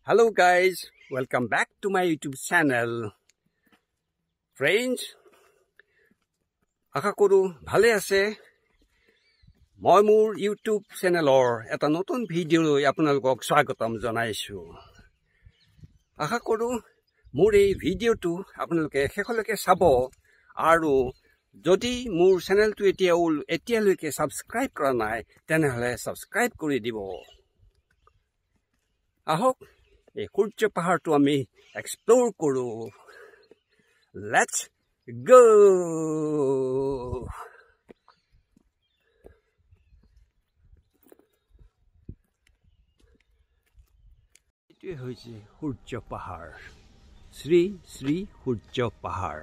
Hello guys, welcome back to my YouTube channel. Friends, আশা কৰো ভালে আছে। মই মোৰ YouTube চেনেলৰ এটা নতুন ভিডিও লৈ আপোনালোকক স্বাগতম জনাইছো। আশা কৰো মোৰ এই ভিডিওটো আপোনালোকে শেষলৈকে চাব আৰু যদি মোৰ চেনেলটো এতিয়ালৈকে সাবস্ক্ৰাইব কৰা নাই তেনেহলে সাবস্ক্ৰাইব কৰি দিব। আহক এই সূৰ্য পাহাৰটো আমি এক্সপ্লোৰ কৰো। Let's go! এটোৱে হৈছে সূৰ্য পাহাৰ, শ্ৰী শ্ৰী সূৰ্য পাহাৰ।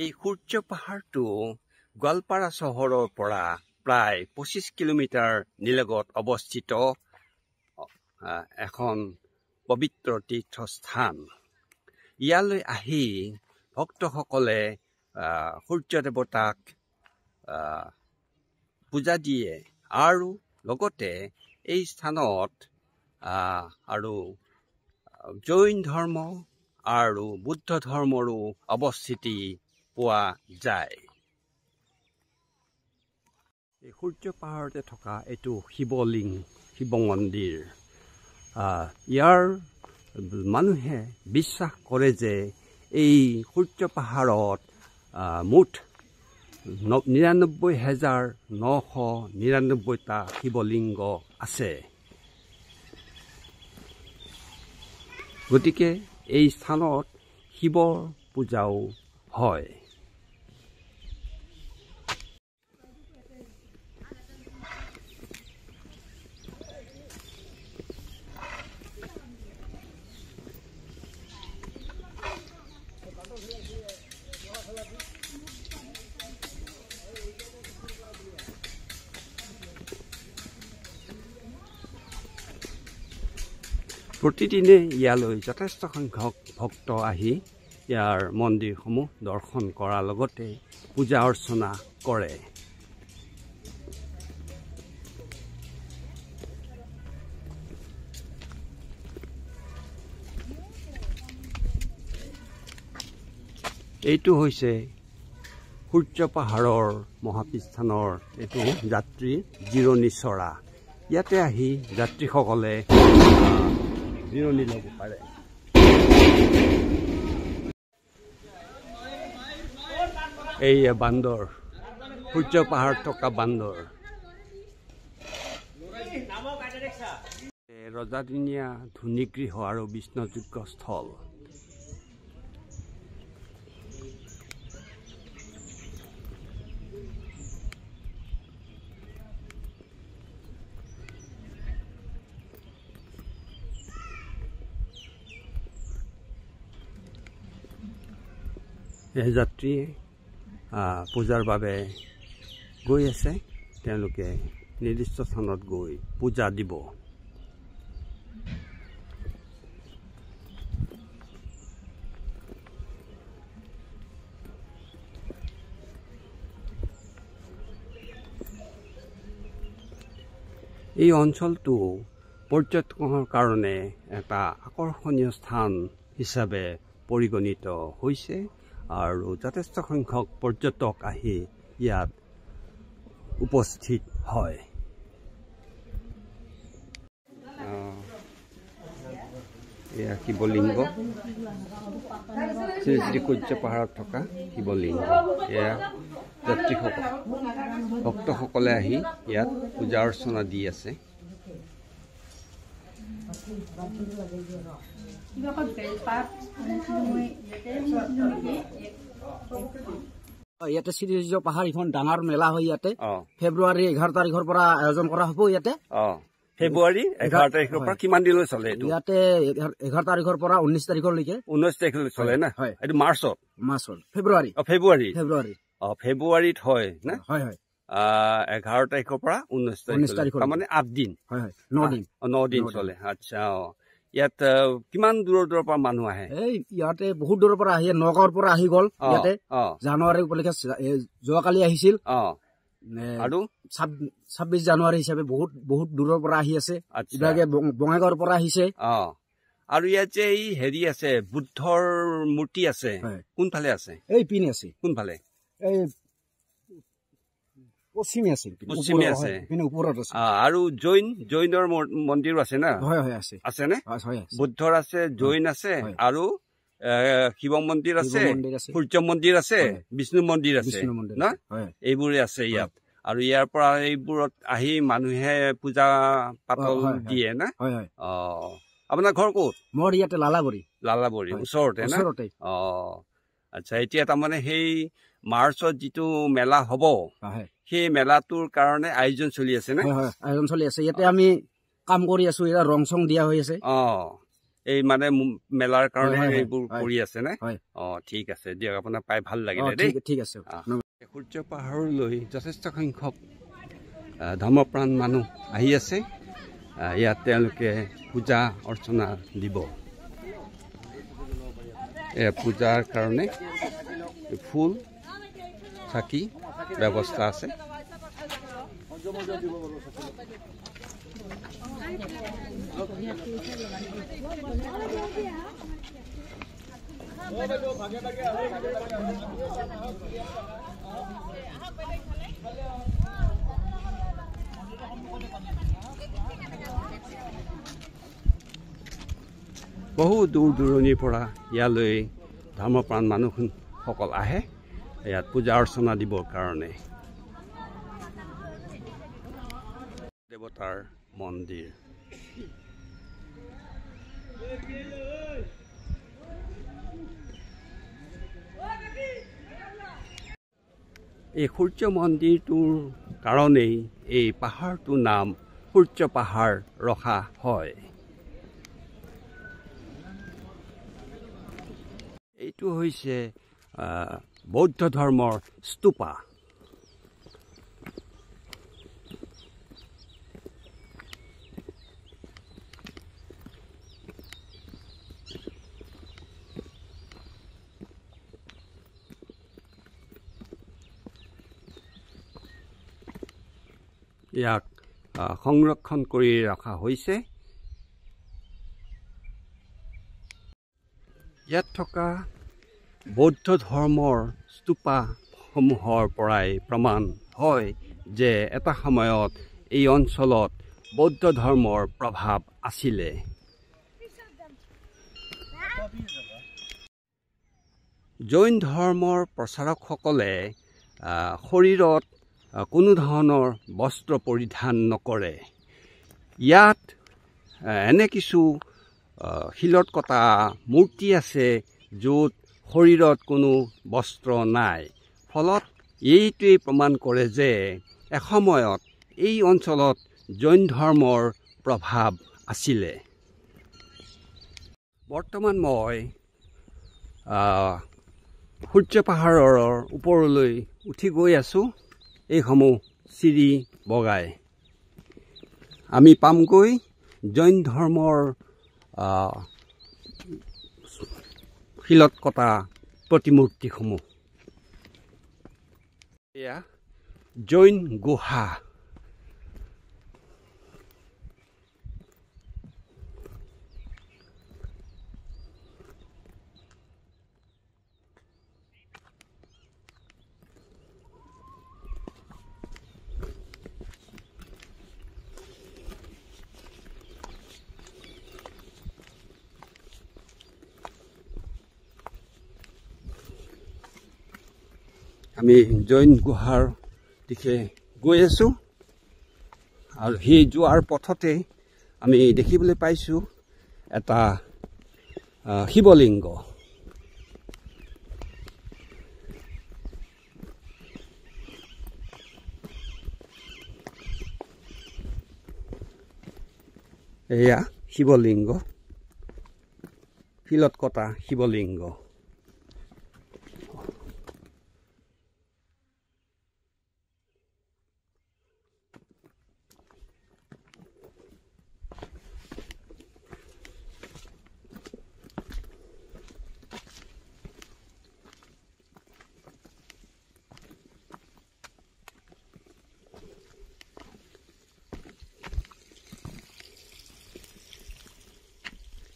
এই সূৰ্য পাহাৰটো গোৱালপাৰা চহৰৰ পৰা প্ৰায় 25 কিলোমিটাৰ নিলগত অৱস্থিত এখন পবিত্ৰ তীৰ্থস্থান। ইয়ালৈ আহি ভক্তসকলে সূৰ্য দেৱতাক পূজা দিয়ে আৰু লগতে এই স্থানত আৰু জৈন ধৰ্ম আৰু বুদ্ধ ধৰ্মৰো অৱস্থিতি পোৱা যায়। এই সূৰ্য পাহাৰতে থকা এইটো শিৱ মন্দিৰ। ইয়াৰ মানুহে বিশ্বাস কৰে যে এই সূৰ্য পাহাৰত মুঠ 99,999টা শিৱলিংগ আছে। গতিকে এই স্থানত শিৱৰ পূজাও হয়। প্ৰতিদিনে ইয়ালৈ যথেষ্ট সংখ্যক ভক্ত আহি ইয়াৰ মন্দিৰসমূহ দৰ্শন কৰাৰ লগতে পূজা অৰ্চনা কৰে। এইটো হৈছে সূৰ্য পাহাৰৰ মহাপীঠস্থানৰ এইটো যাত্ৰী জিৰণি চৰা। ইয়াতে আহি যাত্ৰীসকলে জিৰণি ল'ব পাৰে। এই বান্দৰ, সূৰ্য পাহাৰ থকা বান্দৰ। ৰজাদিনীয়া ধুনীগৃহ আৰু বিষ্ণুযোগ্য স্থল। এই যাত্ৰীয়ে পূজাৰ বাবে গৈ আছে। তেওঁলোকে নিৰ্দিষ্ট স্থানত গৈ পূজা দিব। এই অঞ্চলটো পৰ্যটকৰ কাৰণে এটা আকৰ্ষণীয় স্থান হিচাপে পৰিগণিত হৈছে আৰু যথেষ্ট সংখ্যক পৰ্যটক আহি ইয়াত উপস্থিত হয়। এয়া শিৱলিংগ, শ্ৰী শ্ৰী সূৰ্য পাহাৰত থকা শিৱলিংগ। এয়া যাত্ৰীসকল ভক্তসকলে আহি ইয়াত পূজা অৰ্চনা দি আছে। ইয়াতে শ্ৰীসূৰ্য পাহাৰ এখন ডাঙৰ মেলা হয়। ইয়াতে ফেব্ৰুৱাৰী 11 তাৰিখৰ পৰা আয়োজন কৰা হ'ব। ইয়াতে ফেব্ৰুৱাৰী 11 তাৰিখৰ পৰা কিমান দিনলৈ চলে? ইয়াতে 11 তাৰিখৰ পৰা 19 তাৰিখলৈকে। 19 তাৰিখলৈ চলে না? এইটো মাৰ্চত? ফেব্ৰুৱাৰীত হয় না? ফেব্ৰুৱাৰীত হয় না? হয় হয়। 11 তাৰিখৰ পৰা 19 তাৰিখ তাৰমানে 8 দিন 9 দিন চলে আচ্ছা ইয়াত কিমান দূৰৰ পৰা মানুহ আহে এই ইয়াতে বহুত দূৰৰ পৰা আহি নগাঁৱৰ পৰা আহি গ'ল ইয়াতে জানুৱাৰী উপলক্ষে যোৱাকালি আহিছিল আৰু 26 জানুৱাৰী হিচাপে বহুত দূৰৰ পৰা আহি আছে ইভাগে বঙাইগাঁৱৰ পৰা আহিছে আৰু ইয়াত যে এই হেৰি আছে বুদ্ধৰ মূৰ্তি আছে কোনফালে আছে এই পিনে আছে কোনফালে এই পশ্চিমে আছে পিনে ওপৰত আছে আৰু জৈনৰ মন্দিৰো আছে না আছে নে বুদ্ধৰ আছে জৈন আছে আৰু শিৱ মন্দিৰ আছে সূৰ্য মন্দিৰ আছে বিষ্ণু মন্দিৰ আছে না এইবোৰে আছে ইয়াত আৰু ইয়াৰ পৰা এইবোৰত আহি মানুহে পূজা পাতল দিয়ে না আপোনাৰ ঘৰ ক'ত মোৰ ইয়াতে লালাবৰী ওচৰতে না আচ্ছা এতিয়া তাৰমানে সেই মাৰ্চত যিটো মেলা হ'ব সেই মেলাটোৰ কাৰণে আয়োজন চলি আছে নে আয়োজন চলি আছে ইয়াতে আমি কাম কৰি আছো এটা ৰং চং দিয়া হৈ আছে এই মানে মেলাৰ কাৰণে এইবোৰ কৰি আছে নে ঠিক আছে দিয়ক আপোনাক পাই ভাল লাগিলে দেই ঠিক আছে সূৰ্য পাহাৰলৈ যথেষ্ট সংখ্যক ধৰ্মপ্ৰাণ মানুহ আহি আছে ইয়াত তেওঁলোকে পূজা অৰ্চনা দিব পূজাৰ কাৰণে ফুল চাকি ব্যৱস্থা আছে বহু দূৰ দূৰণিৰ পৰা ইয়ালৈ ধৰ্মপ্ৰাণ মানুহসকল আহে ইয়াত পূজা অৰ্চনা দিবৰ কাৰণে দেৱতাৰ মন্দিৰ এই সূৰ্য মন্দিৰটোৰ কাৰণেই এই পাহাৰটোৰ নাম সূৰ্য পাহাৰ ৰখা হয় এইটো হৈছে বৌদ্ধ ধৰ্মৰ স্তূপা ইয়াক সংৰক্ষণ কৰি ৰখা হৈছে ইয়াত থকা বৌদ্ধ ধৰ্মৰ স্তূপাসমূহৰ পৰাই প্ৰমাণ হয় যে এটা সময়ত এই অঞ্চলত বৌদ্ধ ধৰ্মৰ প্ৰভাৱ আছিলে জৈন ধৰ্মৰ প্ৰচাৰকসকলে শৰীৰত কোনো ধৰণৰ বস্ত্ৰ পৰিধান নকৰে ইয়াত এনে কিছু শিলত কটা মূৰ্তি আছে য'ত শৰীৰত কোনো বস্ত্ৰ নাই ফলত এইটোৱে প্ৰমাণ কৰে যে এসময়ত এই অঞ্চলত জৈন ধৰ্মৰ প্ৰভাৱ আছিলে বৰ্তমান মই সূৰ্য পাহাৰৰ ওপৰলৈ উঠি গৈ আছো এইসমূহ চিৰি বগাই আমি পামগৈ জৈন ধৰ্মৰ শিলত কটা প্ৰতিমূৰ্তিসমূহ এয়া জৈন গুহা আমি জৈন গুহাৰ দিশে গৈ আছো আৰু সেই যোৱাৰ পথতে আমি দেখিবলৈ পাইছো এটা শিৱলিংগ এয়া শিৱলিংগ শিলত কটা শিৱলিংগ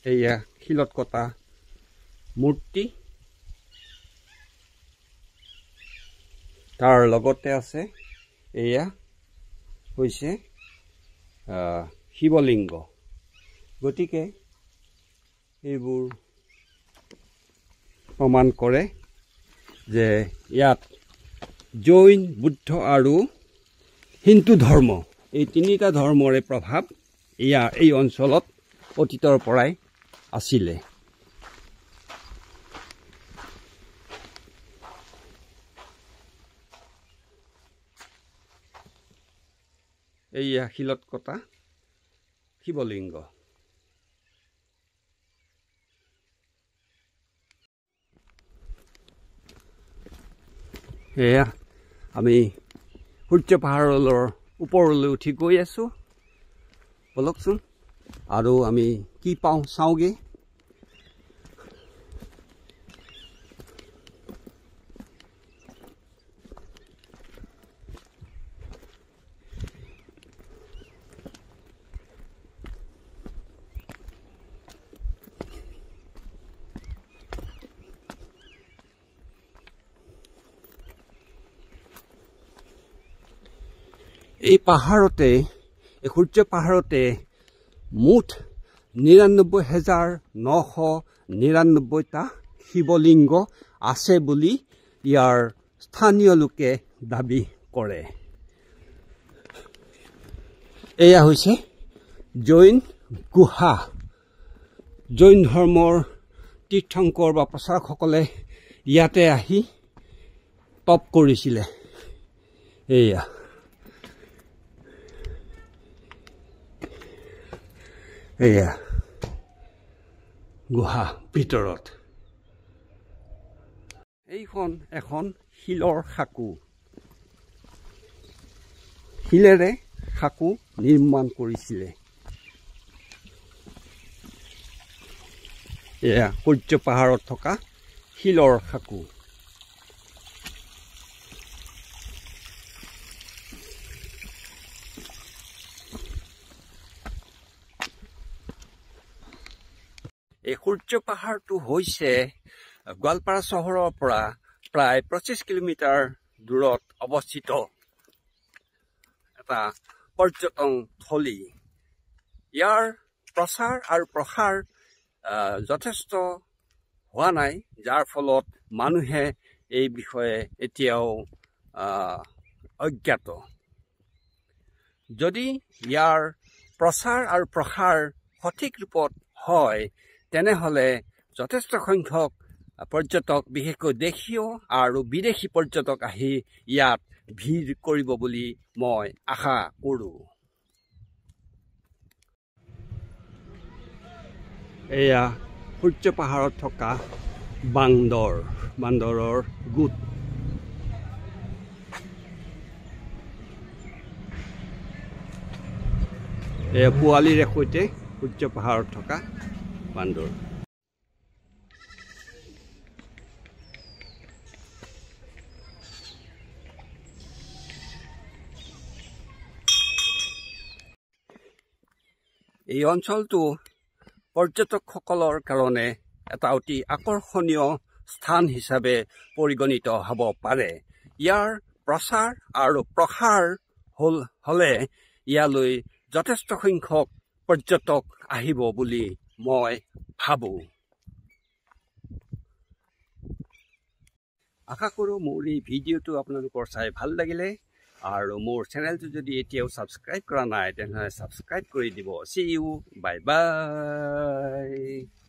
এয়া শিলত কটা মূৰ্তি তাৰ লগতে আছে এয়া হৈছে শিৱলিংগ গতিকে এইবোৰ প্ৰমাণ কৰে যে ইয়াত জৈন বুদ্ধ আৰু হিন্দু ধৰ্ম এই তিনিটা ধৰ্মৰে প্ৰভাৱ এই অঞ্চলত অতীতৰ পৰাই আছিলে এয়া শিলত কটা শিৱলিংগ এয়া আমি সূৰ্য পাহাৰৰ ওপৰলৈ উঠি গৈ আছো বলকচোন আৰু আমি কি পাওঁ চাওঁগে এই পাহাৰতে এই সূৰ্য পাহাৰতে মুঠ ৯৯,৯৯৯টা শিৱলিংগ আছে বুলি ইয়াৰ স্থানীয় লোকে দাবী কৰে এয়া হৈছে জৈন গুহা জৈন ধৰ্মৰ তীৰ্থংকৰ বা প্ৰচাৰকসকলে ইয়াতে আহি তপ কৰিছিলে এয়া এয়া গুহা ভিতৰত এইখন এখন শিলৰ সাঁকো শিলেৰে সাঁকো নিৰ্মাণ কৰিছিলে এয়া সূৰ্য পাহাৰত থকা শিলৰ সাঁকো এই সূৰ্য পাহাৰটো হৈছে গোৱালপাৰা চহৰৰ পৰা প্ৰায় 25 কিলোমিটাৰ দূৰত অৱস্থিত এটা পৰ্যটন থলী ইয়াৰ প্ৰচাৰ আৰু প্ৰসাৰ যথেষ্ট হোৱা নাই যাৰ ফলত মানুহে এই বিষয়ে এতিয়াও অজ্ঞাত যদি ইয়াৰ প্ৰচাৰ আৰু প্ৰসাৰ সঠিক ৰূপত হয় তেনেহলে যথেষ্ট সংখ্যক পৰ্যটক বিশেষকৈ দেশীয় আৰু বিদেশী পৰ্যটক আহি ইয়াত ভিৰ কৰিব বুলি মই আশা কৰোঁ এয়া সূৰ্য পাহাৰত থকা বান্দৰৰ গোট এয়া পোৱালিৰে সৈতে সূৰ্য পাহাৰত থকা বান্দৰ এই অঞ্চলটো পৰ্যটকসকলৰ কাৰণে এটা অতি আকৰ্ষণীয় স্থান হিচাপে পৰিগণিত হ'ব পাৰে ইয়াৰ প্ৰচাৰ আৰু প্ৰসাৰ হলে ইয়ালৈ যথেষ্ট সংখ্যক পৰ্যটক আহিব বুলি মই ভাবোঁ আশা কৰোঁ মোৰ এই ভিডিঅ'টো আপোনালোকৰ চাই ভাল লাগিলে আৰু মোৰ চেনেলটো যদি এতিয়াও ছাবস্ক্ৰাইব কৰা নাই তেনেহ'লে ছাবস্ক্ৰাইব কৰি দিব See you, bye bye.